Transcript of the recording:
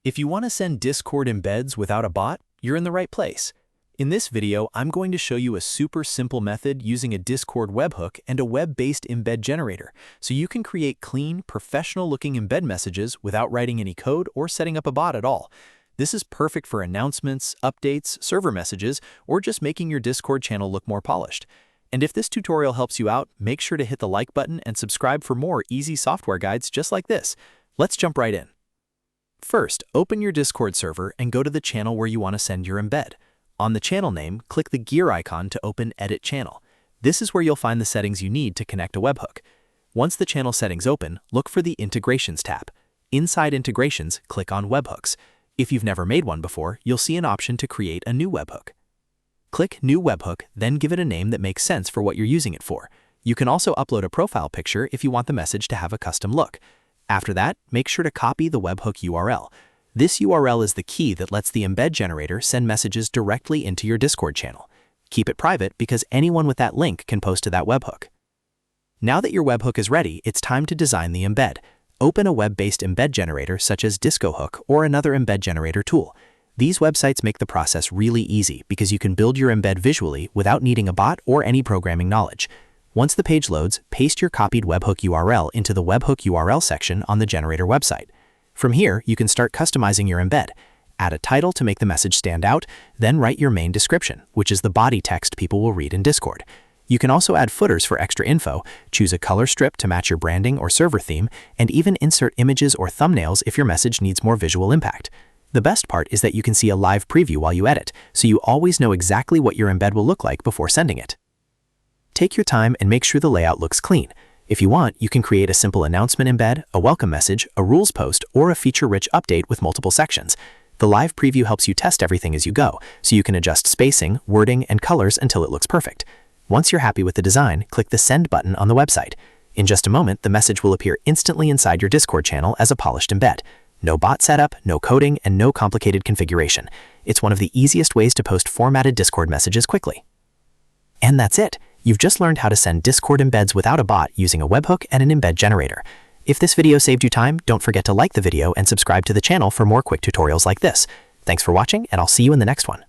If you want to send Discord embeds without a bot, you're in the right place. In this video, I'm going to show you a super simple method using a Discord webhook and a web-based embed generator, so you can create clean, professional-looking embed messages without writing any code or setting up a bot at all. This is perfect for announcements, updates, server messages, or just making your Discord channel look more polished. And if this tutorial helps you out, make sure to hit the like button and subscribe for more easy software guides just like this. Let's jump right in. First, open your Discord server and go to the channel where you want to send your embed. On the channel name, click the gear icon to open Edit Channel. This is where you'll find the settings you need to connect a webhook. Once the channel settings open, look for the Integrations tab. Inside Integrations, click on Webhooks. If you've never made one before, you'll see an option to create a new webhook. Click New Webhook, then give it a name that makes sense for what you're using it for. You can also upload a profile picture if you want the message to have a custom look. After that, make sure to copy the Webhook URL. This URL is the key that lets the embed generator send messages directly into your Discord channel. Keep it private because anyone with that link can post to that webhook. Now that your webhook is ready, it's time to design the embed. Open a web-based embed generator such as Discohook or another embed generator tool. These websites make the process really easy because you can build your embed visually without needing a bot or any programming knowledge. Once the page loads, paste your copied webhook URL into the Webhook URL section on the generator website. From here, you can start customizing your embed. Add a title to make the message stand out, then write your main description, which is the body text people will read in Discord. You can also add footers for extra info, choose a color strip to match your branding or server theme, and even insert images or thumbnails if your message needs more visual impact. The best part is that you can see a live preview while you edit, so you always know exactly what your embed will look like before sending it. Take your time and make sure the layout looks clean. If you want, you can create a simple announcement embed, a welcome message, a rules post, or a feature-rich update with multiple sections. The live preview helps you test everything as you go, so you can adjust spacing, wording, and colors until it looks perfect. Once you're happy with the design, click the Send button on the website. In just a moment, the message will appear instantly inside your Discord channel as a polished embed. No bot setup, no coding, and no complicated configuration. It's one of the easiest ways to post formatted Discord messages quickly. And that's it. You've just learned how to send Discord embeds without a bot using a webhook and an embed generator. If this video saved you time, don't forget to like the video and subscribe to the channel for more quick tutorials like this. Thanks for watching, and I'll see you in the next one.